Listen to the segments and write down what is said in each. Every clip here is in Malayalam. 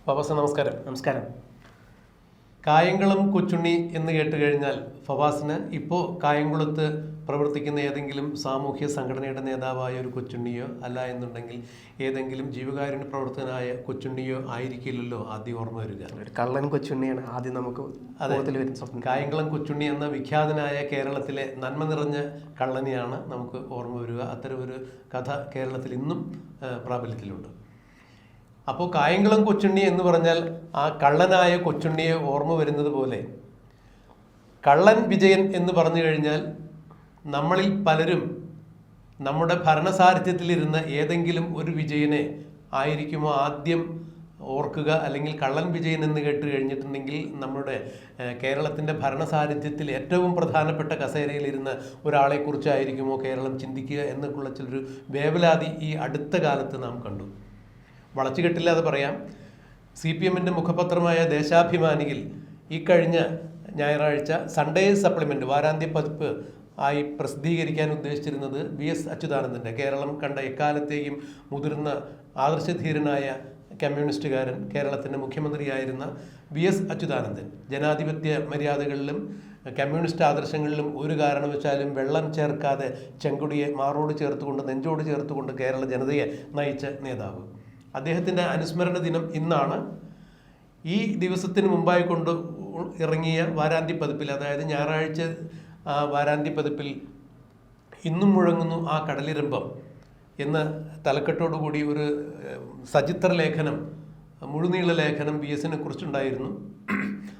ഫവാസ് നമസ്കാരം. നമസ്കാരം. കായംകുളം കൊച്ചുണ്ണി എന്ന് കേട്ട് കഴിഞ്ഞാൽ ഫവാസിന് ഇപ്പോൾ കായംകുളത്ത് പ്രവർത്തിക്കുന്ന ഏതെങ്കിലും സാമൂഹ്യ സംഘടനയുടെ നേതാവായ ഒരു കൊച്ചുണ്ണിയോ അല്ല എന്നുണ്ടെങ്കിൽ ഏതെങ്കിലും ജീവകാരുണ്യ പ്രവർത്തകനായ കൊച്ചുണ്ണിയോ ആയിരിക്കില്ലല്ലോ ആദ്യം ഓർമ്മ വരിക. ഒരു കള്ളൻ കൊച്ചുണ്ണിയാണ് ആദ്യം നമുക്ക് വരുന്ന. കായംകുളം കൊച്ചുണ്ണി എന്ന വിഖ്യാതനായ കേരളത്തിലെ നന്മ നിറഞ്ഞ കള്ളനെയാണ് നമുക്ക് ഓർമ്മ വരിക. അത്തരമൊരു കഥ കേരളത്തിൽ ഇന്നും പ്രാബല്യത്തിലുണ്ട്. അപ്പോൾ കായംകുളം കൊച്ചുണ്ണി എന്ന് പറഞ്ഞാൽ ആ കള്ളനായ കൊച്ചുണ്ണിയെ ഓർമ്മ വരുന്നത് പോലെ കള്ളൻ വിജയൻ എന്ന് പറഞ്ഞു കഴിഞ്ഞാൽ നമ്മളിൽ പലരും നമ്മുടെ ഭരണസാരഥ്യത്തിലിരുന്ന ഏതെങ്കിലും ഒരു വിജയനെ ആയിരിക്കുമോ ആദ്യം ഓർക്കുക. അല്ലെങ്കിൽ കള്ളൻ വിജയൻ എന്ന് കേട്ട് കഴിഞ്ഞിട്ടുണ്ടെങ്കിൽ നമ്മുടെ കേരളത്തിൻ്റെ ഭരണസാരഥ്യത്തിൽ ഏറ്റവും പ്രധാനപ്പെട്ട കസേരയിലിരുന്ന ഒരാളെക്കുറിച്ചായിരിക്കുമോ കേരളം ചിന്തിക്കുക എന്നൊക്കെയുള്ള ചിലൊരു വേവലാതി ഈ അടുത്ത കാലത്ത് നാം കണ്ടു. വളച്ചുകെട്ടില്ലാതെ പറയാം, CPM-ൻ്റെ മുഖപത്രമായ ദേശാഭിമാനിയിൽ ഈ കഴിഞ്ഞ ഞായറാഴ്ച സൺഡേ സപ്ലിമെൻ്റ് വാരാന്ത്യ പതിപ്പ് ആയി പ്രസിദ്ധീകരിക്കാൻ ഉദ്ദേശിച്ചിരുന്നത് VS അച്യുതാനന്ദൻ്റെ, കേരളം കണ്ട എക്കാലത്തെയും മുതിർന്ന ആദർശധീരനായ കമ്മ്യൂണിസ്റ്റുകാരൻ, കേരളത്തിൻ്റെ മുഖ്യമന്ത്രിയായിരുന്ന VS അച്യുതാനന്ദൻ. ജനാധിപത്യ മര്യാദകളിലും കമ്മ്യൂണിസ്റ്റ് ആദർശങ്ങളിലും ഒരു കാരണവശാലും വെള്ളം ചേർക്കാതെ ചെങ്കൊടിയെ മാറോട് ചേർത്തുകൊണ്ട് നെഞ്ചോട് ചേർത്തുകൊണ്ട് കേരള ജനതയെ നയിച്ച നേതാവ്. അദ്ദേഹത്തിൻ്റെ അനുസ്മരണ ദിനം ഇന്നാണ്. ഈ ദിവസത്തിന് മുമ്പായി കൊണ്ട് ഇറങ്ങിയ വാരാന്ത്യ പതിപ്പിൽ, അതായത് ഞായറാഴ്ച വാരാന്ത്യ പതിപ്പിൽ ഇന്നും മുഴങ്ങുന്നു ആ കടലിരമ്പം എന്ന തലക്കെട്ടോടുകൂടി ഒരു സചിത്ര ലേഖനം, മുഴുനീള ലേഖനം VS-നെ കുറിച്ചുണ്ടായിരുന്നു.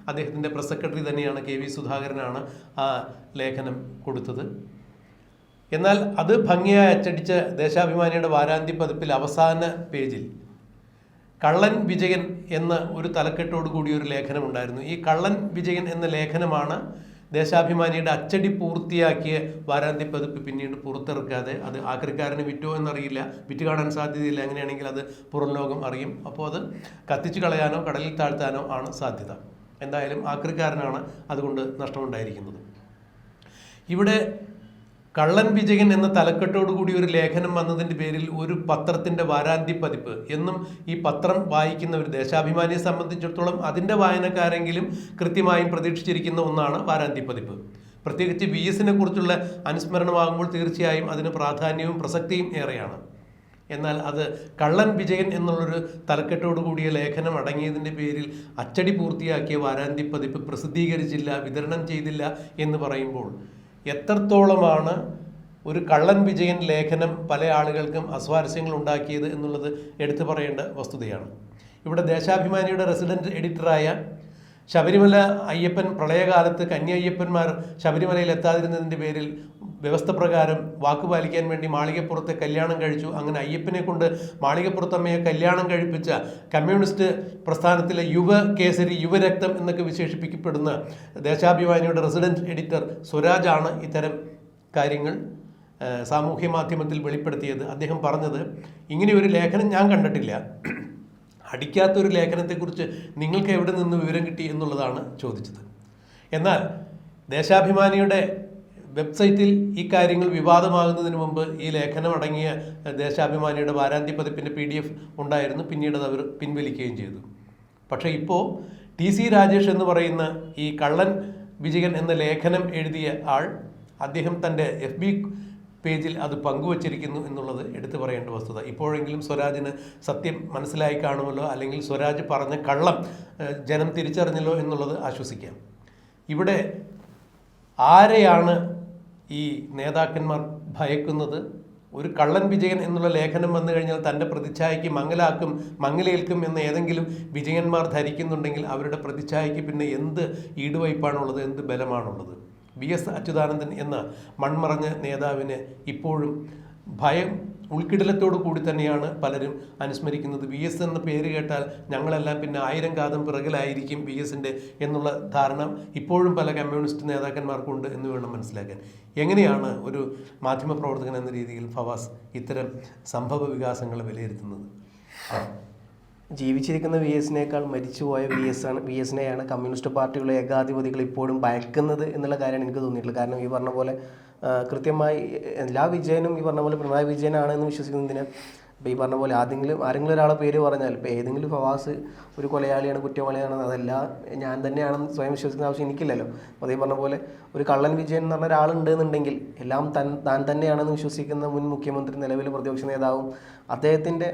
അദ്ദേഹത്തിൻ്റെ പ്രസ് സെക്രട്ടറി തന്നെയാണ് KV സുധാകരനാണ് ആ ലേഖനം കൊടുത്തത്. എന്നാൽ അത് ഭംഗിയായി അച്ചടിച്ച ദേശാഭിമാനിയുടെ വാരാന്ത്യ പതിപ്പിൽ അവസാന പേജിൽ കള്ളൻ വിജയൻ എന്ന ഒരു തലക്കെട്ടോടു കൂടി ഒരു ലേഖനം ഉണ്ടായിരുന്നു. ഈ കള്ളൻ വിജയൻ എന്ന ലേഖനമാണ് ദേശാഭിമാനിയുടെ അച്ചടി പൂർത്തിയാക്കിയ വാരാന്ത്യ പതിപ്പ് പിന്നീട് പുറത്തിറക്കാതെ, അത് ആക്രിക്കാരന് വിറ്റോ എന്നറിയില്ല, വിറ്റ് കാണാൻ സാധ്യതയില്ല. അങ്ങനെയാണെങ്കിൽ അത് പുറം ലോകം അറിയും. അപ്പോൾ അത് കത്തിച്ചു കളയാനോ കടലിൽ താഴ്ത്താനോ ആണ് സാധ്യത. എന്തായാലും ആക്രിക്കാരനാണ് അതുകൊണ്ട് നഷ്ടമുണ്ടായിരിക്കുന്നത്. ഇവിടെ കള്ളൻ വിജയൻ എന്ന തലക്കെട്ടോടുകൂടി ഒരു ലേഖനം വന്നതിൻ്റെ പേരിൽ ഒരു പത്രത്തിൻ്റെ വാരാന്ത്യ പതിപ്പ് എന്നും ഈ പത്രം വായിക്കുന്നവർ, ദേശാഭിമാനിയെ സംബന്ധിച്ചിടത്തോളം അതിൻ്റെ വായനക്കാരെങ്കിലും കൃത്യമായും പ്രതീക്ഷിച്ചിരിക്കുന്ന ഒന്നാണ് വാരാന്ത്യ പതിപ്പ്. പ്രത്യേകിച്ച് VS-നെ കുറിച്ചുള്ള അനുസ്മരണമാകുമ്പോൾ തീർച്ചയായും അതിന് പ്രാധാന്യവും പ്രസക്തിയും ഏറെയാണ്. എന്നാൽ അത് കള്ളൻ വിജയൻ എന്നുള്ളൊരു തലക്കെട്ടോടു കൂടിയ ലേഖനം അടങ്ങിയതിൻ്റെ പേരിൽ അച്ചടി പൂർത്തിയാക്കിയ വാരാന്ത്യ പതിപ്പ് പ്രസിദ്ധീകരിച്ചില്ല, വിതരണം ചെയ്തില്ല എന്ന് പറയുമ്പോൾ എത്രത്തോളമാണ് ഒരു കള്ളൻ വിജയൻ ലേഖനം പല ആളുകൾക്കും അസ്വാരസ്യങ്ങൾ ഉണ്ടാക്കിയത് എന്നുള്ളത് എടുത്തു പറയേണ്ട വസ്തുതയാണ്. ഇവിടെ ദേശാഭിമാനിയുടെ റെസിഡൻറ്റ് എഡിറ്ററായ ശബരിമല അയ്യപ്പൻ, പ്രളയകാലത്ത് കന്യായ്യപ്പന്മാർ ശബരിമലയിൽ എത്താതിരുന്നതിൻ്റെ പേരിൽ വ്യവസ്ഥ പ്രകാരം വാക്കുപാലിക്കാൻ വേണ്ടി മാളികപ്പുറത്തെ കല്യാണം കഴിച്ചു. അങ്ങനെ അയ്യപ്പനെ കൊണ്ട് മാളികപ്പുറത്തമ്മയെ കല്യാണം കഴിപ്പിച്ച കമ്മ്യൂണിസ്റ്റ് പ്രസ്ഥാനത്തിലെ യുവ കേസരി, യുവരക്തം എന്നൊക്കെ വിശേഷിപ്പിക്കപ്പെടുന്ന ദേശാഭിമാനിയുടെ റെസിഡൻറ്റ് എഡിറ്റർ സ്വരാജാണ് ഇത്തരം കാര്യങ്ങൾ സാമൂഹ്യ മാധ്യമത്തിൽ വെളിപ്പെടുത്തിയത്. അദ്ദേഹം പറഞ്ഞത്, ഇങ്ങനെയൊരു ലേഖനം ഞാൻ കണ്ടിട്ടില്ല, അടിക്കാത്തൊരു ലേഖനത്തെക്കുറിച്ച് നിങ്ങൾക്ക് എവിടെ നിന്ന് വിവരം കിട്ടി എന്നുള്ളതാണ് ചോദിച്ചത്. എന്നാൽ ദേശാഭിമാനിയുടെ വെബ്സൈറ്റിൽ ഈ കാര്യങ്ങൾ വിവാദമാകുന്നതിന് മുമ്പ് ഈ ലേഖനം അടങ്ങിയ ദേശാഭിമാനിയുടെ വാരാന്ത്യ പതിപ്പിൻ്റെ PDF ഉണ്ടായിരുന്നു. പിന്നീട് അത് അവർ പിൻവലിക്കുകയും ചെയ്തു. പക്ഷേ ഇപ്പോൾ TC രാജേഷ് എന്ന് പറയുന്ന ഈ കള്ളൻ വിജയൻ എന്ന ലേഖനം എഴുതിയ ആൾ, അദ്ദേഹം തൻ്റെ FB പേജിൽ അത് പങ്കുവച്ചിരിക്കുന്നു എന്നുള്ളത് എടുത്തു പറയേണ്ട വസ്തുത. ഇപ്പോഴെങ്കിലും സ്വരാജിന് സത്യം മനസ്സിലായി കാണുമല്ലോ, അല്ലെങ്കിൽ സ്വരാജ് പറഞ്ഞ കള്ളം ജനം തിരിച്ചറിഞ്ഞല്ലോ എന്നുള്ളത് ആശ്വസിക്കാം. ഇവിടെ ആരെയാണ് ഈ നേതാക്കന്മാർ ഭയക്കുന്നത്? ഒരു കള്ളൻ വിജയൻ എന്നുള്ള ലേഖനം വന്നു കഴിഞ്ഞാൽ തൻ്റെ പ്രതിച്ഛായയ്ക്ക് മങ്ങലേൽക്കും എന്ന് ഏതെങ്കിലും വിജയന്മാർ ധരിക്കുന്നുണ്ടെങ്കിൽ അവരുടെ പ്രതിച്ഛായയ്ക്ക് പിന്നെ എന്ത് ഈടുവയ്പ്പാണുള്ളത്, എന്ത് ബലമാണുള്ളത്? VS അച്യുതാനന്ദൻ എന്ന മൺമറഞ്ഞ നേതാവിനെ ഇപ്പോഴും ഭയം, ഉൾക്കിടലത്തോടു കൂടി തന്നെയാണ് പലരും അനുസ്മരിക്കുന്നത്. VS എന്ന പേര് കേട്ടാൽ ഞങ്ങളെല്ലാം പിന്നെ 1000 കാതം പിറകിലായിരിക്കും VS-ൻ്റെ എന്നുള്ള ധാരണ ഇപ്പോഴും പല കമ്മ്യൂണിസ്റ്റ് നേതാക്കന്മാർക്കുണ്ട് എന്ന് വേണം മനസ്സിലാക്കാൻ. എങ്ങനെയാണ് ഒരു മാധ്യമപ്രവർത്തകൻ എന്ന രീതിയിൽ ഫവാസ് ഇത്തരം സംഭവ വികാസങ്ങളെ വിലയിരുത്തുന്നത്? ജീവിച്ചിരിക്കുന്ന VS-നേക്കാൾ മരിച്ചുപോയ VS-നെയാണ് കമ്മ്യൂണിസ്റ്റ് പാർട്ടികളെ ഏകാധിപതികൾ ഇപ്പോഴും ഭയക്കുന്നത് എന്നുള്ള കാര്യമാണ് എനിക്ക് തോന്നിയിട്ടുള്ളത്. കാരണം ഈ പറഞ്ഞ പോലെ കൃത്യമായി എല്ലാ വിജയനും ഈ പറഞ്ഞ പോലെ പിണറായി വിജയനാണെന്ന് വിശ്വസിക്കുന്നതിന് അപ്പോൾ ഈ പറഞ്ഞ പോലെ ആരെങ്കിലും ഒരാളെ പേര് പറഞ്ഞാൽ ഇപ്പോൾ ഏതെങ്കിലും ഫവാസ് ഒരു കൊലയാളിയാണ് കുറ്റവാളിയാണെന്ന് അതല്ല ഞാൻ തന്നെയാണെന്ന് സ്വയം വിശ്വസിക്കുന്ന ആവശ്യം എനിക്കില്ലല്ലോ. അപ്പോൾ അതേ പറഞ്ഞ പോലെ ഒരു കള്ളൻ വിജയൻ എന്ന് പറഞ്ഞ ഒരാളുണ്ട് എന്നുണ്ടെങ്കിൽ എല്ലാം താൻ തന്നെയാണെന്ന് വിശ്വസിക്കുന്ന മുൻ മുഖ്യമന്ത്രി, നിലവിലെ പ്രതിപക്ഷ നേതാവും അദ്ദേഹത്തിൻ്റെ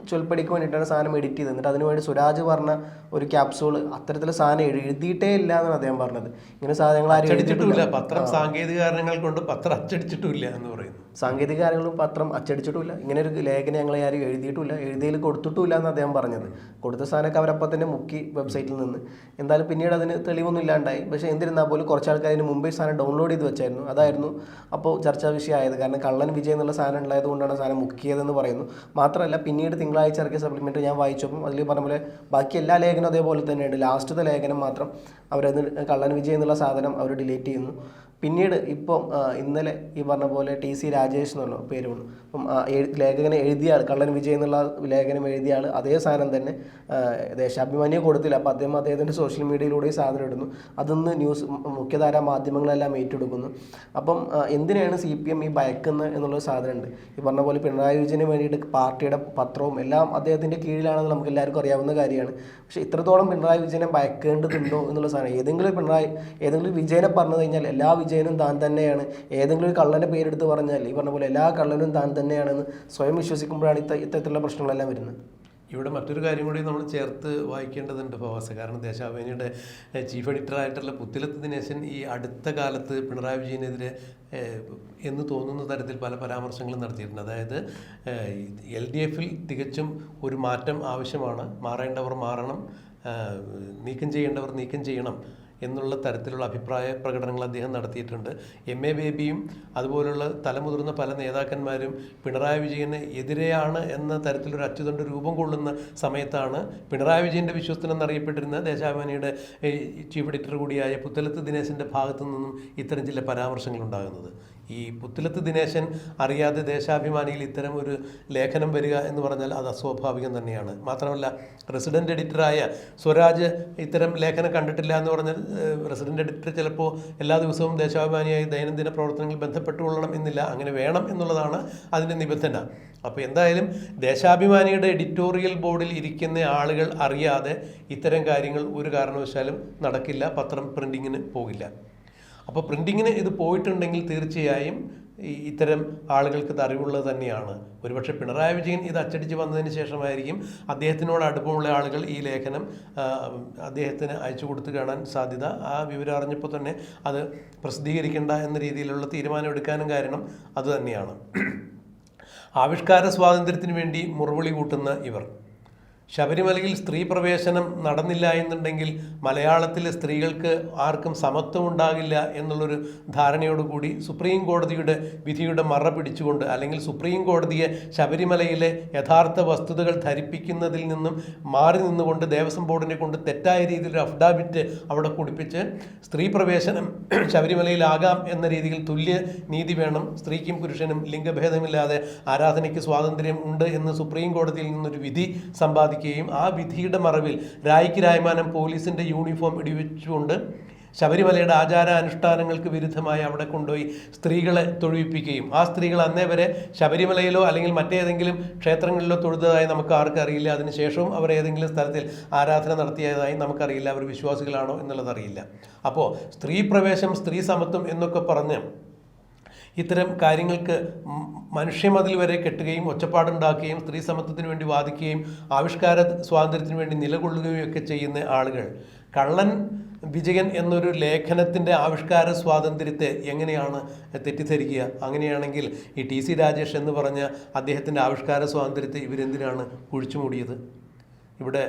ചൊൽപ്പടിക്ക് വേണ്ടിയിട്ടാണ് സാധനം എഡിറ്റ് ചെയ്തത്. എന്നിട്ട് അതിനുവേണ്ടി സുരാജ് പറഞ്ഞ ഒരു ക്യാപ്സൂള് അത്തരത്തിലുള്ള സാധനം എഴുതിയിട്ടേ ഇല്ല എന്നാണ് അദ്ദേഹം പറഞ്ഞത്. ഇങ്ങനെ സാധനങ്ങൾ ആരും എഴുതിയിട്ടില്ല. പത്രം സാങ്കേതിക കാരണങ്ങൾ കൊണ്ട് പത്രം അച്ചടിച്ചിട്ടില്ല എന്ന് പറയുന്നു. സാങ്കേതിക കാര്യങ്ങളും പത്രം അച്ചടിച്ചിട്ടുമില്ല, ഇങ്ങനെ ഒരു ലേഖനം ഞങ്ങൾ ആരും എഴുതിയിട്ടുമില്ല, എഴുതിയിൽ കൊടുത്തിട്ടുമില്ല എന്ന് അദ്ദേഹം പറഞ്ഞത്. കൊടുത്ത സാധനമൊക്കെ അവരപ്പം തന്നെ മുക്കി വെബ്സൈറ്റിൽ നിന്ന്. എന്തായാലും പിന്നീട് അതിന് തെളിവൊന്നും ഇല്ലാണ്ടായി. പക്ഷേ എന്നിരുന്നാൽ പോലും കുറച്ച് ആൾക്കാർ അതിന് മുമ്പേ സാധനം ഡൗൺലോഡ് ചെയ്ത് വെച്ചായിരുന്നു. അതായിരുന്നു അപ്പോൾ ചർച്ചാ വിഷയമായത്. കാരണം കള്ളൻ വിജയ് എന്നുള്ള സാധനം ഉണ്ടായതുകൊണ്ടാണ് സാധനം മുക്കിയതെന്ന് പറയുന്നു. മാത്രമല്ല പിന്നീട് തിങ്കളാഴ്ച ഇറക്കിയ സപ്ലിമെൻ്റ് ഞാൻ വായിച്ചപ്പം അതിൽ പറഞ്ഞ പോലെ ബാക്കി എല്ലാ ലേഖനവും അതേപോലെ തന്നെയുണ്ട്. ലാസ്റ്റത്തെ ലേഖനം മാത്രം അവരത് കള്ളൻ വിജയ് എന്നുള്ള സാധനം അവർ ഡിലീറ്റ് ചെയ്യുന്നു. പിന്നീട് ഇപ്പം ഇന്നലെ ഈ പറഞ്ഞ പോലെ TC രാജേഷ് എന്നുള്ള പേര് വന്നു. അപ്പം ലേഖകനെ എഴുതിയ ആൾ, കള്ളൻ വിജയ് എന്നുള്ള ലേഖനം എഴുതിയ ആൾ അതേ സാധനം തന്നെ ദേശാഭിമാനിയെ കൊടുത്തില്ല. അപ്പോൾ അദ്ദേഹത്തിൻ്റെ സോഷ്യൽ മീഡിയയിലൂടെ ഈ സാധനം ഇടുന്നു. അതൊന്ന് ന്യൂസ് മുഖ്യധാരാ മാധ്യമങ്ങളെല്ലാം ഏറ്റെടുക്കുന്നു. അപ്പം എന്തിനാണ് CPM ഈ ഭയക്കുന്നത് എന്നുള്ള സാധനമുണ്ട്. ഈ പറഞ്ഞ പോലെ പിണറായി വിജയന് വേണ്ടിയിട്ട് പാർട്ടിയുടെ പത്രവും എല്ലാം അദ്ദേഹത്തിൻ്റെ കീഴിലാണെന്ന് നമുക്ക് എല്ലാവർക്കും അറിയാവുന്ന കാര്യമാണ്. പക്ഷേ ഇത്രത്തോളം പിണറായി വിജയനെ ഭയക്കേണ്ടതുണ്ടോ എന്നുള്ള സാധനം, ഏതെങ്കിലും വിജയനെ പറഞ്ഞു കഴിഞ്ഞാൽ എല്ലാ വിജയനും താൻ തന്നെയാണ്, ഏതെങ്കിലും ഒരു കള്ളൻ്റെ പേരെടുത്ത് പറഞ്ഞാൽ ഈ പറഞ്ഞ പോലെ എല്ലാ കള്ളനും താൻ തന്നെയാണെന്ന് സ്വയം വിശ്വസിക്കുമ്പോഴാണ് ഇത്തരത്തിലുള്ള പ്രശ്നങ്ങളെല്ലാം വരുന്നത്. ഇവിടെ മറ്റൊരു കാര്യം കൂടി നമ്മൾ ചേർത്ത് വായിക്കേണ്ടതുണ്ട് ഫവാസ്. കാരണം ദേശാഭിമാനിയുടെ ചീഫ് എഡിറ്ററായിട്ടുള്ള പുത്തിലത്ത് ദിനേശൻ ഈ അടുത്ത കാലത്ത് പിണറായി വിജയനെതിരെ എന്ന് തോന്നുന്ന തരത്തിൽ പല പരാമർശങ്ങളും നടത്തിയിട്ടുണ്ട്. അതായത് LDFിൽ തികച്ചും ഒരു മാറ്റം ആവശ്യമാണ്, മാറേണ്ടവർ മാറണം, നീക്കം ചെയ്യേണ്ടവർ നീക്കം ചെയ്യണം എന്നുള്ള തരത്തിലുള്ള അഭിപ്രായ പ്രകടനങ്ങൾ അദ്ദേഹം നടത്തിയിട്ടുണ്ട്. MA ബേബിയും അതുപോലുള്ള തലമുതിർന്ന പല നേതാക്കന്മാരും പിണറായി വിജയന് എതിരെയാണ് എന്ന തരത്തിലൊരു അച്ചുതണ്ട് രൂപം കൊള്ളുന്ന സമയത്താണ് പിണറായി വിജയൻ്റെ വിശ്വസ്തൻ എന്നറിയപ്പെട്ടിരുന്ന ദേശാഭിമാനിയുടെ ചീഫ് എഡിറ്റർ കൂടിയായ പുത്തലത്ത് ദിനേശൻ്റെ ഭാഗത്തു നിന്നും ഇത്തരം ചില പരാമർശങ്ങൾ ഉണ്ടാകുന്നത്. ഈ പുത്തലത്ത് ദിനേശൻ അറിയാതെ ദേശാഭിമാനിയിൽ ഇത്തരം ഒരു ലേഖനം വരിക എന്ന് പറഞ്ഞാൽ അത് അസ്വാഭാവികം തന്നെയാണ്. മാത്രമല്ല റെസിഡൻ്റ് എഡിറ്ററായ സ്വരാജ് ഇത്തരം ലേഖനം കണ്ടിട്ടില്ല എന്ന് പറഞ്ഞാൽ റെസിഡൻ്റ് എഡിറ്റർ ചിലപ്പോൾ എല്ലാ ദിവസവും ദേശാഭിമാനിയായി ദൈനംദിന പ്രവർത്തനങ്ങളിൽ ബന്ധപ്പെട്ടുകൊള്ളണം എന്നില്ല. അങ്ങനെ വേണം എന്നുള്ളതാണ് അതിൻ്റെ നിബന്ധന. അപ്പോൾ എന്തായാലും ദേശാഭിമാനിയുടെ എഡിറ്റോറിയൽ ബോർഡിൽ ഇരിക്കുന്ന ആളുകൾ അറിയാതെ ഇത്തരം കാര്യങ്ങൾ ഒരു കാരണവശാലും നടക്കില്ല. പത്രം പ്രിൻറ്റിങ്ങിന് പോകില്ല. അപ്പോൾ പ്രിൻറ്റിങ്ങിന് ഇത് പോയിട്ടുണ്ടെങ്കിൽ തീർച്ചയായും ഇത്തരം ആളുകൾക്ക് ഇത് അറിവുള്ളത് തന്നെയാണ്. ഒരുപക്ഷെ പിണറായി വിജയൻ ഇത് അച്ചടിച്ച് വന്നതിന് ശേഷമായിരിക്കും അദ്ദേഹത്തിനോട് അടുപ്പമുള്ള ആളുകൾ ഈ ലേഖനം അദ്ദേഹത്തിന് അയച്ചു കൊടുത്ത് കാണാൻ സാധ്യത. ആ വിവരം അറിഞ്ഞപ്പോൾ തന്നെ അത് പ്രസിദ്ധീകരിക്കേണ്ട എന്ന രീതിയിലുള്ള തീരുമാനം എടുക്കാനും കാരണം അതുതന്നെയാണ്. ആവിഷ്കാര സ്വാതന്ത്ര്യത്തിന് വേണ്ടി മുറവിളി കൂട്ടുന്ന ഇവർ ശബരിമലയിൽ സ്ത്രീ പ്രവേശനം നടന്നില്ല എന്നുണ്ടെങ്കിൽ മലയാളത്തിലെ സ്ത്രീകൾക്ക് ആർക്കും സമത്വം ഉണ്ടാകില്ല എന്നുള്ളൊരു ധാരണയോടുകൂടി സുപ്രീം കോടതിയുടെ വിധിയുടെ മറ പിടിച്ചുകൊണ്ട്, അല്ലെങ്കിൽ സുപ്രീം കോടതിയെ ശബരിമലയിലെ യഥാർത്ഥ വസ്തുതകൾ ധരിപ്പിക്കുന്നതിൽ നിന്നും മാറി നിന്നുകൊണ്ട് ദേവസ്വം ബോർഡിനെ കൊണ്ട് തെറ്റായ രീതിയിൽ അഫിഡാവിറ്റ് അവിടെ കുടിപ്പിച്ച് സ്ത്രീ പ്രവേശനം ശബരിമലയിലാകാം എന്ന രീതിയിൽ തുല്യ നീതി വേണം, സ്ത്രീക്കും പുരുഷനും ലിംഗഭേദമില്ലാതെ ആരാധനയ്ക്ക് സ്വാതന്ത്ര്യം ഉണ്ട് എന്ന് സുപ്രീം കോടതിയിൽ നിന്നൊരു വിധി സമ്പാദിക്കും. ആ വിധിയുടെ മറവിൽ രായ്ക്ക് രായ്മാനം പോലീസിൻ്റെ യൂണിഫോം ഇടിവെച്ചുകൊണ്ട് ശബരിമലയുടെ ആചാരാനുഷ്ഠാനങ്ങൾക്ക് വിരുദ്ധമായി അവിടെ കൊണ്ടുപോയി സ്ത്രീകളെ തൊഴുവിപ്പിക്കുകയും ആ സ്ത്രീകൾ അന്നേ വരെ ശബരിമലയിലോ അല്ലെങ്കിൽ മറ്റേതെങ്കിലും ക്ഷേത്രങ്ങളിലോ തൊഴുതതായി നമുക്ക് ആർക്കും അറിയില്ല. അതിനുശേഷവും അവർ ഏതെങ്കിലും സ്ഥലത്തിൽ ആരാധന നടത്തിയതായി നമുക്കറിയില്ല. അവർ വിശ്വാസികളാണോ എന്നുള്ളതറിയില്ല. അപ്പോൾ സ്ത്രീ പ്രവേശം, സ്ത്രീ സമത്വം എന്നൊക്കെ പറഞ്ഞ് ഇത്തരം കാര്യങ്ങൾക്ക് മനുഷ്യമതിൽ വരെ കെട്ടുകയും ഒച്ചപ്പാടുണ്ടാക്കുകയും സ്ത്രീ സമത്വത്തിന് വേണ്ടി വാദിക്കുകയും ആവിഷ്കാര സ്വാതന്ത്ര്യത്തിന് വേണ്ടി നിലകൊള്ളുകയും ഒക്കെ ചെയ്യുന്ന ആളുകൾ കള്ളൻ വിജയൻ എന്നൊരു ലേഖനത്തിൻ്റെ ആവിഷ്കാര സ്വാതന്ത്ര്യത്തെ എങ്ങനെയാണ് തെറ്റിദ്ധരിക്കുക? അങ്ങനെയാണെങ്കിൽ ഈ TC രാജേഷ് എന്ന് പറഞ്ഞ അദ്ദേഹത്തിൻ്റെ ആവിഷ്കാര സ്വാതന്ത്ര്യത്തെ ഇവരെന്തിനാണ് കുഴിച്ചുമൂടിയത്? ഇവിടെ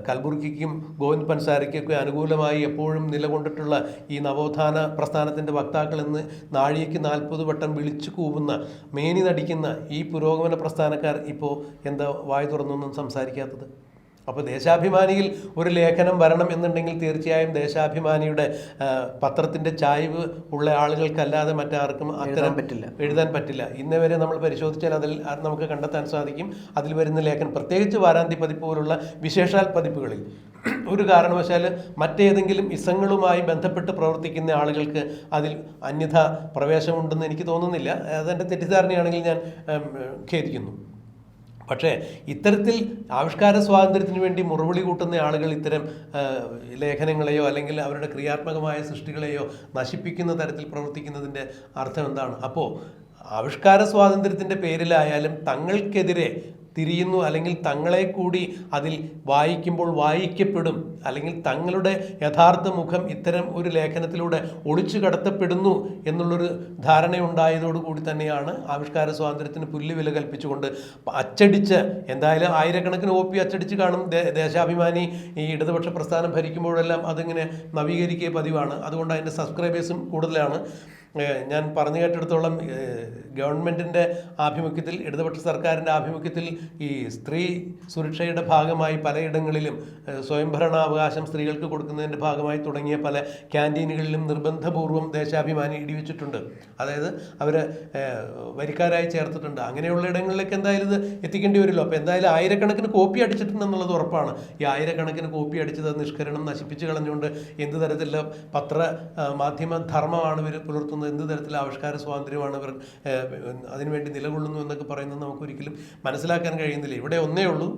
കൽബുർഗിക്കും ഗോവിന്ദ് പൻസാരയ്ക്കൊക്കെ അനുകൂലമായി എപ്പോഴും നിലകൊണ്ടിട്ടുള്ള ഈ നവോത്ഥാന പ്രസ്ഥാനത്തിൻ്റെ വക്താക്കൾ എന്ന് നാഴികയ്ക്ക് 40 വട്ടം വിളിച്ചു കൂവുന്ന, മേനി നടിക്കുന്ന ഈ പുരോഗമന പ്രസ്ഥാനക്കാർ ഇപ്പോൾ എന്താ വായ തുറന്നൊന്നും സംസാരിക്കാത്തത്? അപ്പോൾ ദേശാഭിമാനിയിൽ ഒരു ലേഖനം വരണം എന്നുണ്ടെങ്കിൽ തീർച്ചയായും ദേശാഭിമാനിയുടെ പത്രത്തിൻ്റെ ചായ്വ് ഉള്ള ആളുകൾക്കല്ലാതെ മറ്റാർക്കും അത്തരം എഴുതാൻ പറ്റില്ല. ഇന്നേ വരെ നമ്മൾ പരിശോധിച്ചാൽ അതിൽ നമുക്ക് കണ്ടെത്താൻ സാധിക്കും. അതിൽ വരുന്ന ലേഖനം, പ്രത്യേകിച്ച് വാരാന്ത്യ പതിപ്പ് പോലുള്ള വിശേഷാൽ പതിപ്പുകളിൽ ഒരു കാരണവശാൽ മറ്റേതെങ്കിലും ഇസങ്ങളുമായി ബന്ധപ്പെട്ട് പ്രവർത്തിക്കുന്ന ആളുകൾക്ക് അതിൽ അന്യഥാ പ്രവേശമുണ്ടെന്ന് എനിക്ക് തോന്നുന്നില്ല. അതെൻ്റെ തെറ്റിദ്ധാരണയാണെങ്കിൽ ഞാൻ ഖേദിക്കുന്നു. പക്ഷേ ഇത്തരത്തിൽ ആവിഷ്കാര സ്വാതന്ത്ര്യത്തിന് വേണ്ടി മുറവിളി കൂട്ടുന്ന ആളുകൾ ഇത്തരം ലേഖനങ്ങളെയോ അല്ലെങ്കിൽ അവരുടെ ക്രിയാത്മകമായ സൃഷ്ടികളെയോ നശിപ്പിക്കുന്ന തരത്തിൽ പ്രവർത്തിക്കുന്നതിൻ്റെ അർത്ഥം എന്താണ്? അപ്പോൾ ആവിഷ്കാര സ്വാതന്ത്ര്യത്തിൻ്റെ പേരിലായാലും തങ്ങൾക്കെതിരെ തിരിയുന്നു, അല്ലെങ്കിൽ തങ്ങളെ കൂടി അതിൽ വായിക്കുമ്പോൾ വായിക്കപ്പെടും, അല്ലെങ്കിൽ തങ്ങളുടെ യഥാർത്ഥ മുഖം ഇത്തരം ഒരു ലേഖനത്തിലൂടെ ഒളിച്ചു കടത്തപ്പെടുന്നു എന്നുള്ളൊരു ധാരണയുണ്ടായതോടുകൂടി തന്നെയാണ് ആവിഷ്കാര സ്വാതന്ത്ര്യത്തിന് പുല്ലുവില കൽപ്പിച്ചുകൊണ്ട് അച്ചടിച്ച്, എന്തായാലും ആയിരക്കണക്കിന് കോപ്പി അച്ചടിച്ച് കാണും. ദേശാഭിമാനി ഈ ഇടതുപക്ഷ പ്രസ്ഥാനം ഭരിക്കുമ്പോഴെല്ലാം അതിങ്ങനെ നവീകരിക്കുക പതിവാണ്. അതുകൊണ്ട് അതിൻ്റെ സബ്സ്ക്രൈബേഴ്സും കൂടുതലാണ്. ഞാൻ പറഞ്ഞു കേട്ടിടത്തോളം ഗവൺമെൻറ്റിൻ്റെ ആഭിമുഖ്യത്തിൽ, ഇടതുപക്ഷ സർക്കാരിൻ്റെ ആഭിമുഖ്യത്തിൽ ഈ സ്ത്രീ സുരക്ഷയുടെ ഭാഗമായി പലയിടങ്ങളിലും സ്വയംഭരണാവകാശം സ്ത്രീകൾക്ക് കൊടുക്കുന്നതിൻ്റെ ഭാഗമായി തുടങ്ങിയ പല ക്യാൻറ്റീനുകളിലും നിർബന്ധപൂർവ്വം ദേശാഭിമാനി ഇടിവെച്ചിട്ടുണ്ട്. അതായത് അവർ വരിക്കാരായി ചേർത്തിട്ടുണ്ട്. അങ്ങനെയുള്ള ഇടങ്ങളിലേക്ക് എന്തായാലും ഇത് എത്തിക്കേണ്ടി വരുമല്ലോ. അപ്പോൾ എന്തായാലും ആയിരക്കണക്കിന് കോപ്പി അടിച്ചിട്ടുണ്ടെന്നുള്ളത് ഉറപ്പാണ്. ഈ ആയിരക്കണക്കിന് കോപ്പി അടിച്ചത് നിഷ്കരണം നശിപ്പിച്ച് കളഞ്ഞുകൊണ്ട് എന്ത് തരത്തിലുള്ള മാധ്യമ ധർമ്മമാണ് ഇവർ പുലർത്തുന്നത്, എന്ത് തരത്തിലുള്ള ആവിഷ്കാര സ്വാതന്ത്ര്യമാണ് ഇവർ അതിനുവേണ്ടി നിലകൊള്ളുന്നു എന്നൊക്കെ പറയുന്നത് നമുക്കൊരിക്കലും മനസ്സിലാക്കാൻ കഴിയുന്നില്ല. ഇവിടെ ഒന്നേ ഉള്ളൂ,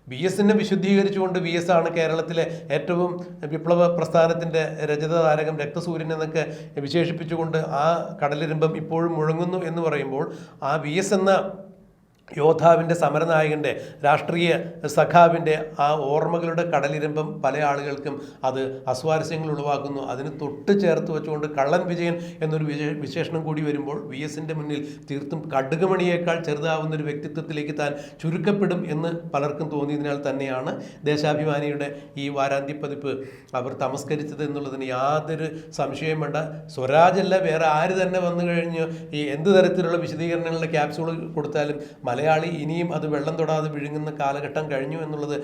VS-നെ വിശുദ്ധീകരിച്ചുകൊണ്ട് VS ആണ് കേരളത്തിലെ ഏറ്റവും വിപ്ലവ പ്രസ്ഥാനത്തിൻ്റെ രജതതാരകം, രക്തസൂര്യൻ എന്നൊക്കെ വിശേഷിപ്പിച്ചുകൊണ്ട് ആ കടലിരമ്പം ഇപ്പോഴും മുഴങ്ങുന്നു എന്ന് പറയുമ്പോൾ ആ VS എന്ന യോദ്ധാവിൻ്റെ, സമരനായകൻ്റെ, രാഷ്ട്രീയ സഖാവിൻ്റെ ആ ഓർമ്മകളുടെ കടലിരമ്പം പല ആളുകൾക്കും അത് അസ്വാരസ്യങ്ങൾ ഉളവാക്കുന്നു. അതിന് തൊട്ട് ചേർത്ത് വെച്ചുകൊണ്ട് കള്ളൻ വിജയൻ എന്നൊരു വിശേഷണം കൂടി വരുമ്പോൾ VS-ൻ്റെ മുന്നിൽ തീർത്തും കടുകുമണിയേക്കാൾ ചെറുതാവുന്നൊരു വ്യക്തിത്വത്തിലേക്ക് താൻ ചുരുക്കപ്പെടും എന്ന് പലർക്കും തോന്നിയതിനാൽ തന്നെയാണ് ദേശാഭിമാനിയുടെ ഈ വാരാന്ത്യപ്പതിപ്പ് അവർ തമസ്കരിച്ചത് എന്നുള്ളതിന് യാതൊരു സംശയവും വേണ്ട. സ്വരാജല്ല, വേറെ ആര് തന്നെ വന്നു കഴിഞ്ഞ് ഈ എന്ത് തരത്തിലുള്ള വിശദീകരണങ്ങളുടെ ക്യാപ്സ്യൂൾ കൊടുത്താലും മലയാളി ഇനിയും അത് വെള്ളം തൊടാതെ വിഴുങ്ങുന്ന കാലഘട്ടം കഴിഞ്ഞു എന്നുള്ളത്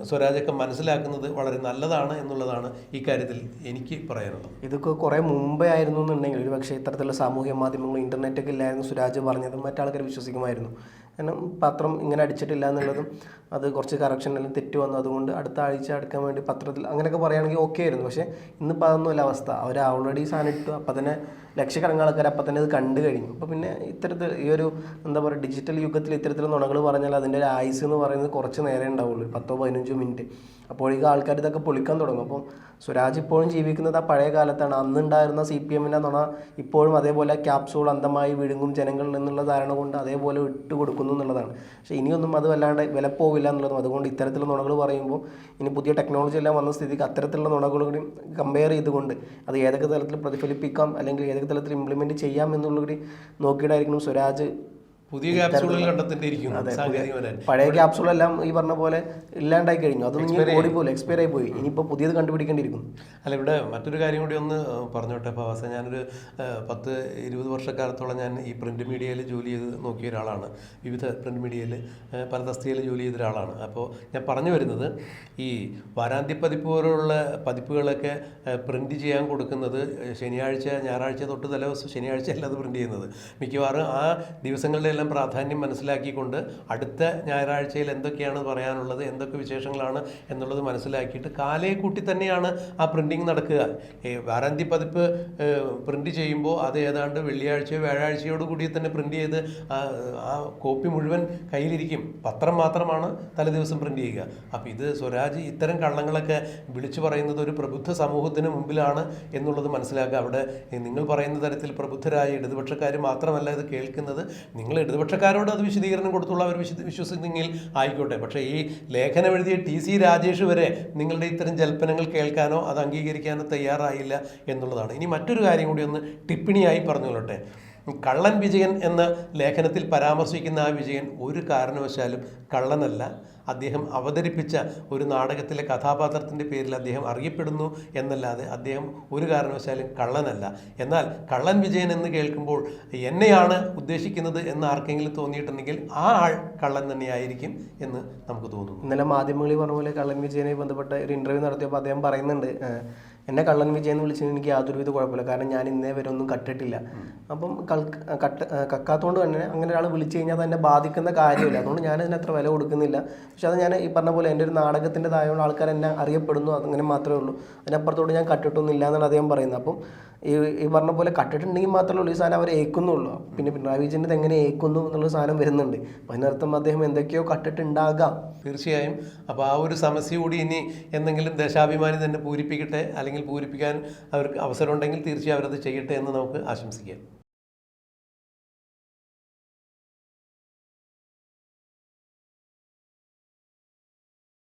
സ്വരാജൊക്കെ മനസ്സിലാക്കുന്നത് വളരെ നല്ലതാണ് എന്നുള്ളതാണ് ഈ കാര്യത്തിൽ എനിക്ക് പറയാനുള്ളത്. ഇതൊക്കെ കുറേ മുമ്പേ ആയിരുന്നു എന്നുണ്ടെങ്കിൽ ഒരു പക്ഷേ ഇത്തരത്തിലുള്ള സാമൂഹ്യ മാധ്യമങ്ങളും ഇൻ്റർനെറ്റൊക്കെ ഇല്ലായിരുന്നു സുരാജ് പറഞ്ഞതും മറ്റാൾക്കാർ വിശ്വസിക്കുമായിരുന്നു. കാരണം പത്രം ഇങ്ങനെ അടിച്ചിട്ടില്ല എന്നുള്ളതും അത് കുറച്ച് കറക്ഷനെല്ലാം തെറ്റ് വന്നു, അതുകൊണ്ട് അടുത്ത ആഴ്ച അടുക്കാൻ വേണ്ടി പത്രത്തിൽ അങ്ങനെയൊക്കെ പറയുകയാണെങ്കിൽ ഓക്കെ ആയിരുന്നു. പക്ഷേ ഇന്നിപ്പോൾ അതൊന്നുമല്ല അവസ്ഥ. അവർ ഓൾറെഡി സാധനം ഇട്ടു, അപ്പം തന്നെ ലക്ഷക്കണക്കിന് ആൾക്കാർ അപ്പം തന്നെ അത് കണ്ടു കഴിഞ്ഞു. അപ്പോൾ പിന്നെ ഇത്തരത്തിൽ ഈ ഒരു എന്താ പറയുക ഡിജിറ്റൽ യുഗത്തിൽ ഇത്തരത്തിൽ നുണകൾ പറഞ്ഞാൽ അതിൻ്റെ ഒരു ആയുസ് എന്ന് പറയുന്നത് കുറച്ച് നേരെ ഉണ്ടാവുള്ളൂ, 10-15 മിനിറ്റ്. അപ്പോഴേക്കും ആൾക്കാർ ഇതൊക്കെ പൊളിക്കാൻ തുടങ്ങും. അപ്പം സ്വരാജ് ഇപ്പോഴും ജീവിക്കുന്നത് ആ പഴയ കാലത്താണ്. അന്നുണ്ടായിരുന്ന CPM-ൻ്റെ നുണ ഇപ്പോഴും അതേപോലെ ക്യാപ്സൂൾ അന്ധമായി വിഴുങ്ങും ജനങ്ങളിൽ എന്നുള്ള ധാരണ കൊണ്ട് അതേപോലെ ഇട്ട് കൊടുക്കുന്നു എന്നുള്ളതാണ്. പക്ഷേ ഇനിയൊന്നും അത് വല്ലാണ്ട് വില പോവില്ല എന്നുള്ളതും. അതുകൊണ്ട് ഇത്തരത്തിലുള്ള നുണകൾ പറയുമ്പോൾ ഇനി പുതിയ ടെക്നോളജി എല്ലാം വന്ന സ്ഥിതിക്ക് അത്തരത്തിലുള്ള നുണകൾ കൂടി കമ്പയർ ചെയ്തുകൊണ്ട് അത് ഏതൊക്കെ തലത്തിൽ പ്രതിഫലിപ്പിക്കാം അല്ലെങ്കിൽ ഏതൊക്കെ തലത്തിൽ ഇംപ്ലിമെൻറ്റ് ചെയ്യാം എന്നുള്ളൂടി നോക്കിയിട്ടായിരിക്കണം സ്വരാജ് പുതിയ ക്യാപ്സൂളുകൾ കണ്ടെത്തേണ്ടിയിരിക്കുന്നു. പഴയ ക്യാപ്സൂളെല്ലാം ഈ പറഞ്ഞ പോലെ ഇല്ലാണ്ടായി കഴിഞ്ഞു, അതൊന്നും ഓടിപ്പോലും എക്സ്പയർ ആയി പോയി. ഇനിയിപ്പോൾ പുതിയത് കണ്ടുപിടിക്കേണ്ടിയിരിക്കുന്നു. അല്ല, ഇവിടെ മറ്റൊരു കാര്യം കൂടി ഒന്ന് പറഞ്ഞോട്ടെ ഫവാസ. ഞാനൊരു 10-20 വർഷക്കാലത്തോളം ഞാൻ ഈ പ്രിൻറ്റ് മീഡിയയിൽ ജോലി ചെയ്ത് നോക്കിയ ഒരാളാണ്. വിവിധ പ്രിൻറ്റ് മീഡിയയിൽ പല തസ്തികയിൽ ജോലി ചെയ്ത ഒരാളാണ്. അപ്പോൾ ഞാൻ പറഞ്ഞു വരുന്നത്, ഈ വാരാന്ത്യ പതിപ്പ് പോലുള്ള പതിപ്പുകളൊക്കെ പ്രിൻറ്റ് ചെയ്യാൻ കൊടുക്കുന്നത് ശനിയാഴ്ച, ഞായറാഴ്ച തൊട്ട് തലേദിവസം, ശനിയാഴ്ച അല്ല അത് പ്രിൻറ്റ് ചെയ്യുന്നത്. മിക്കവാറും ആ ദിവസങ്ങളുടെ എല്ലാം പ്രാധാന്യം മനസ്സിലാക്കിക്കൊണ്ട് അടുത്ത ഞായറാഴ്ചയിൽ എന്തൊക്കെയാണ് പറയാനുള്ളത്, എന്തൊക്കെ വിശേഷങ്ങളാണ് എന്നുള്ളത് മനസ്സിലാക്കിയിട്ട് കാലയെ കൂട്ടി തന്നെയാണ് ആ പ്രിൻറ്റിങ് നടക്കുക. വാരാന്ത്യ പതിപ്പ് പ്രിൻറ്റ് ചെയ്യുമ്പോൾ അത് ഏതാണ്ട് വെള്ളിയാഴ്ചയോ വ്യാഴാഴ്ചയോട് കൂടി തന്നെ പ്രിൻറ്റ് ചെയ്ത് ആ കോപ്പി മുഴുവൻ കയ്യിലിരിക്കും. പത്രം മാത്രമാണ് തലേദിവസം പ്രിൻറ്റ് ചെയ്യുക. അപ്പോൾ ഇത് സ്വരാജ് ഇത്തരം കള്ളങ്ങളൊക്കെ വിളിച്ചു പറയുന്നത് ഒരു പ്രബുദ്ധ സമൂഹത്തിന് മുമ്പിലാണ് എന്നുള്ളത് മനസ്സിലാക്കുക. അവിടെ നിങ്ങൾ പറയുന്ന തരത്തിൽ പ്രബുദ്ധരായ ഇടതുപക്ഷക്കാർ മാത്രമല്ല ഇത് കേൾക്കുന്നത്. നിങ്ങൾ ഇടതുപക്ഷക്കാരോട് അത് വിശദീകരണം കൊടുത്തുള്ള അവർ വിശ്വസിക്കുന്നെങ്കിൽ ആയിക്കോട്ടെ. പക്ഷേ ഈ ലേഖനം എഴുതിയ TC രാജേഷ് വരെ നിങ്ങളുടെ ഇത്തരം ജൽപ്പനങ്ങൾ കേൾക്കാനോ അത് അംഗീകരിക്കാനോ തയ്യാറായില്ല എന്നുള്ളതാണ്. ഇനി മറ്റൊരു കാര്യം കൂടി ഒന്ന് ടിപ്പണിയായി പറഞ്ഞുകൊള്ളട്ടെ. കള്ളൻ വിജയൻ എന്ന ലേഖനത്തിൽ പരാമർശിക്കുന്ന ആ വിജയൻ ഒരു കാരണവശാലും കള്ളനല്ല. അദ്ദേഹം അവതരിപ്പിച്ച ഒരു നാടകത്തിലെ കഥാപാത്രത്തിൻ്റെ പേരിൽ അദ്ദേഹം അറിയപ്പെടുന്നു എന്നല്ലാതെ അദ്ദേഹം ഒരു കാരണവശാലും കള്ളനല്ല. എന്നാൽ കള്ളൻ വിജയൻ എന്ന് കേൾക്കുമ്പോൾ എന്നെയാണ് ഉദ്ദേശിക്കുന്നത് എന്ന് ആർക്കെങ്കിലും തോന്നിയിട്ടുണ്ടെങ്കിൽ ആ ആൾ കള്ളൻ തന്നെയായിരിക്കും എന്ന് നമുക്ക് തോന്നുന്നു. ഇന്നലെ മാധ്യമങ്ങളിൽ പറഞ്ഞ പോലെ കള്ളൻ വിജയനെ ബന്ധപ്പെട്ട ഒരു ഇൻ്റർവ്യൂ നടത്തിയപ്പോൾ അദ്ദേഹം പറയുന്നുണ്ട്, എന്നെ കള്ളൻ വിജയൻ എന്ന് വിളിച്ചത് എനിക്ക് യാതൊരുവിധ കുഴപ്പമില്ല, കാരണം ഞാൻ ഇന്നേ വരെ ഒന്നും കട്ടിട്ടില്ല. അപ്പം കക്കാത്തതുകൊണ്ട് തന്നെ അങ്ങനെ ഒരാൾ വിളിച്ചു കഴിഞ്ഞാൽ തന്നെ ബാധിക്കുന്ന കാര്യമില്ല. അതുകൊണ്ട് ഞാനതിന് അത്ര വില കൊടുക്കുന്നില്ല. പക്ഷെ അത് ഞാൻ ഈ പറഞ്ഞ പോലെ എൻ്റെ ഒരു നാടകത്തിൻ്റെതായുള്ള ആൾക്കാർ എന്നെ അറിയപ്പെടുന്നു, അങ്ങനെ മാത്രമേ ഉള്ളൂ. അതിനപ്പുറത്തോട്ട് ഞാൻ കട്ടിട്ടൊന്നും ഇല്ല എന്നാണ് അദ്ദേഹം പറയുന്നത്. അപ്പം ഈ പറഞ്ഞ പോലെ കട്ടിട്ടുണ്ടെങ്കിൽ മാത്രമേ ഉള്ളൂ ഈ സാധനം അവർ ഏൽക്കുന്നുള്ളൂ. പിന്നെ പിണറായി വിജയൻ്റെ എങ്ങനെ ഏൽക്കുന്നു എന്നുള്ള സാധനം വരുന്നുണ്ട്. അപ്പം അതിനർത്ഥം അദ്ദേഹം എന്തൊക്കെയോ കട്ടിട്ടുണ്ടാകാം. തീർച്ചയായും. അപ്പോൾ ആ ഒരു സമസ്യ കൂടി ഇനി എന്തെങ്കിലും ദേശാഭിമാനി തന്നെ പൂരിപ്പിക്കട്ടെ, അല്ലെങ്കിൽ പൂരിപ്പിക്കാൻ അവർക്ക് അവസരം ഉണ്ടെങ്കിൽ തീർച്ചയായും അവരത് ചെയ്യട്ടെ എന്ന് നമുക്ക് ആശംസിക്കാം.